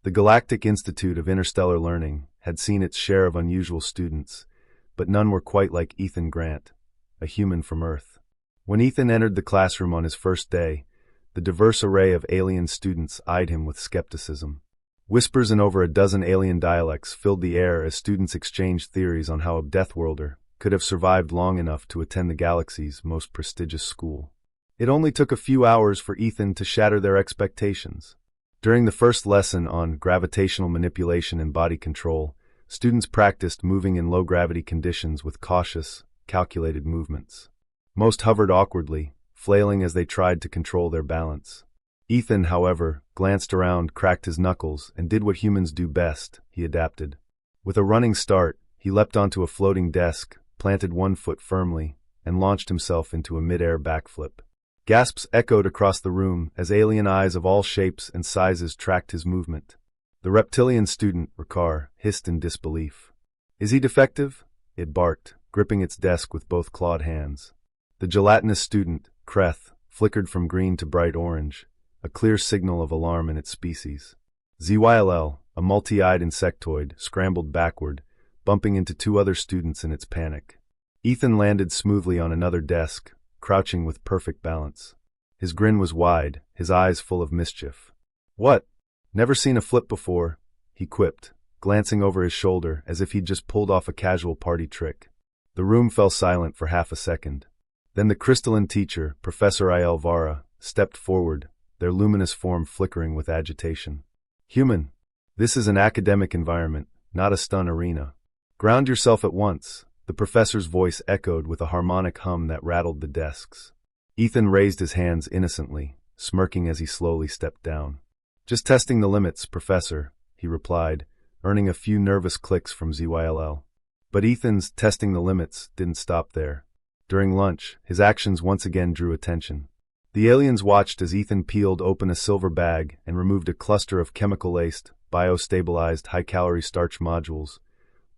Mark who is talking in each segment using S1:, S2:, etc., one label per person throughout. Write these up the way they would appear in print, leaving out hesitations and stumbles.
S1: The Galactic Institute of Interstellar Learning had seen its share of unusual students, but none were quite like Ethan Grant, a human from Earth. When Ethan entered the classroom on his first day, the diverse array of alien students eyed him with skepticism. Whispers in over a dozen alien dialects filled the air as students exchanged theories on how a Deathworlder could have survived long enough to attend the galaxy's most prestigious school. It only took a few hours for Ethan to shatter their expectations. During the first lesson on gravitational manipulation and body control, students practiced moving in low-gravity conditions with cautious, calculated movements. Most hovered awkwardly, flailing as they tried to control their balance. Ethan, however, glanced around, cracked his knuckles, and did what humans do best. He adapted. With a running start, he leapt onto a floating desk, planted one foot firmly, and launched himself into a mid-air backflip. Gasps echoed across the room as alien eyes of all shapes and sizes tracked his movement. The reptilian student, Ricard, hissed in disbelief. "Is he defective?" it barked, gripping its desk with both clawed hands. The gelatinous student, Kreth, flickered from green to bright orange, a clear signal of alarm in its species. ZYLL, a multi-eyed insectoid, scrambled backward, bumping into two other students in its panic. Ethan landed smoothly on another desk, crouching with perfect balance. His grin was wide, his eyes full of mischief. "What? Never seen a flip before," he quipped, glancing over his shoulder as if he'd just pulled off a casual party trick. The room fell silent for half a second. Then the crystalline teacher, Professor Vara, stepped forward, their luminous form flickering with agitation. "Human, this is an academic environment, not a stun arena. Ground yourself at once," the professor's voice echoed with a harmonic hum that rattled the desks. Ethan raised his hands innocently, smirking as he slowly stepped down. "Just testing the limits, Professor," he replied, earning a few nervous clicks from ZYLL. But Ethan's testing the limits didn't stop there. During lunch, his actions once again drew attention. The aliens watched as Ethan peeled open a silver bag and removed a cluster of chemical-laced, biostabilized high-calorie starch modules,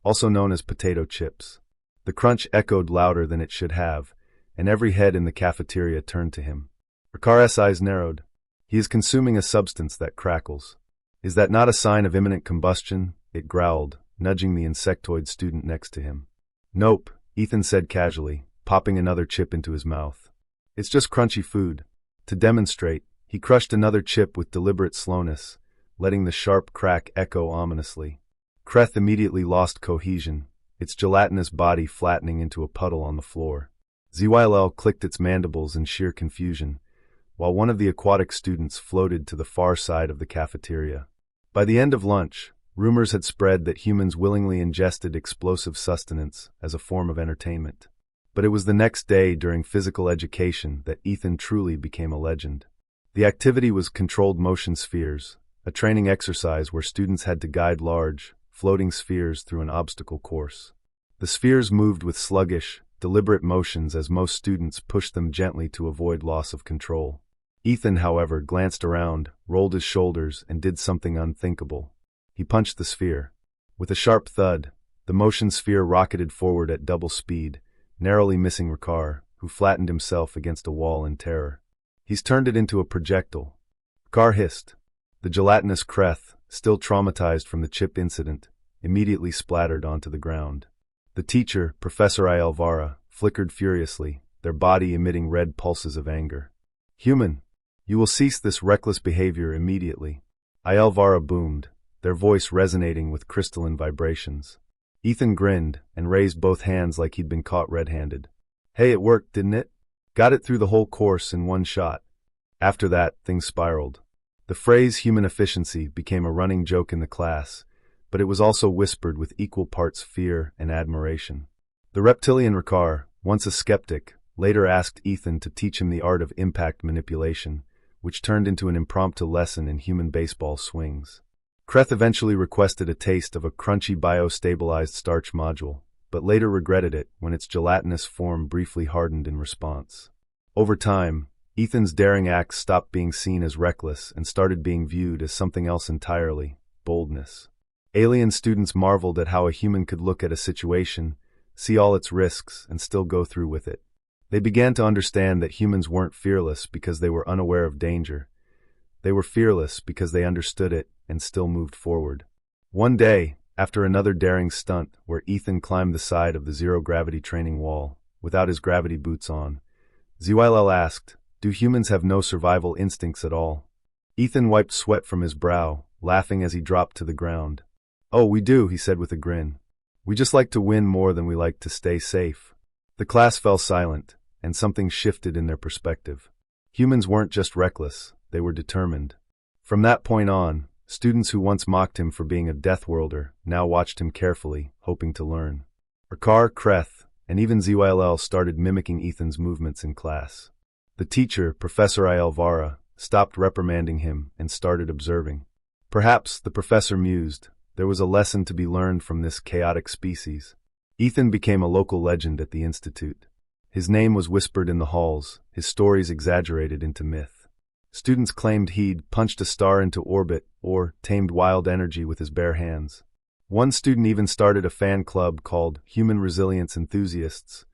S1: also known as potato chips. The crunch echoed louder than it should have, and every head in the cafeteria turned to him. Ricard's eyes narrowed. "He is consuming a substance that crackles. Is that not a sign of imminent combustion?" it growled, nudging the insectoid student next to him. "Nope," Ethan said casually, popping another chip into his mouth. "It's just crunchy food." To demonstrate, he crushed another chip with deliberate slowness, letting the sharp crack echo ominously. Kreth immediately lost cohesion, its gelatinous body flattening into a puddle on the floor. ZYLL clicked its mandibles in sheer confusion, while one of the aquatic students floated to the far side of the cafeteria. By the end of lunch, rumors had spread that humans willingly ingested explosive sustenance as a form of entertainment. But it was the next day during physical education that Ethan truly became a legend. The activity was controlled motion spheres, a training exercise where students had to guide large, floating spheres through an obstacle course. The spheres moved with sluggish, deliberate motions as most students pushed them gently to avoid loss of control. Ethan, however, glanced around, rolled his shoulders, and did something unthinkable. He punched the sphere. With a sharp thud, the motion sphere rocketed forward at double speed, narrowly missing Ricard, who flattened himself against a wall in terror. "He's turned it into a projectile," Ricard hissed. The gelatinous Kreth, still traumatized from the chip incident, immediately splattered onto the ground. The teacher, Professor Vara, flickered furiously, their body emitting red pulses of anger. "Human, you will cease this reckless behavior immediately," Vara boomed, their voice resonating with crystalline vibrations. Ethan grinned and raised both hands like he'd been caught red-handed. "Hey, it worked, didn't it? Got it through the whole course in one shot." After that, things spiraled. The phrase human efficiency became a running joke in the class, but it was also whispered with equal parts fear and admiration. The reptilian Ricard, once a skeptic, later asked Ethan to teach him the art of impact manipulation, which turned into an impromptu lesson in human baseball swings. Kreth eventually requested a taste of a crunchy biostabilized starch module, but later regretted it when its gelatinous form briefly hardened in response. Over time, Ethan's daring acts stopped being seen as reckless and started being viewed as something else entirely: boldness. Alien students marveled at how a human could look at a situation, see all its risks, and still go through with it. They began to understand that humans weren't fearless because they were unaware of danger. They were fearless because they understood it and still moved forward. One day, after another daring stunt where Ethan climbed the side of the zero-gravity training wall, without his gravity boots on, ZYL asked, "Do humans have no survival instincts at all?" Ethan wiped sweat from his brow, laughing as he dropped to the ground. "Oh, we do," he said with a grin. "We just like to win more than we like to stay safe." The class fell silent, and something shifted in their perspective. Humans weren't just reckless, they were determined. From that point on, students who once mocked him for being a death worlder now watched him carefully, hoping to learn. Rikar, Kreth, and even ZYLL started mimicking Ethan's movements in class. The teacher, Professor Ayelvara, stopped reprimanding him and started observing. Perhaps, the professor mused, there was a lesson to be learned from this chaotic species. Ethan became a local legend at the institute. His name was whispered in the halls, his stories exaggerated into myth. Students claimed he'd punched a star into orbit or tamed wild energy with his bare hands. One student even started a fan club called Human Resilience Enthusiasts.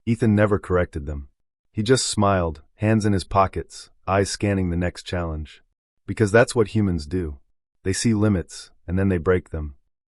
S1: Ethan never corrected them. He just smiled, hands in his pockets, eyes scanning the next challenge. Because that's what humans do. They see limits, and then they break them.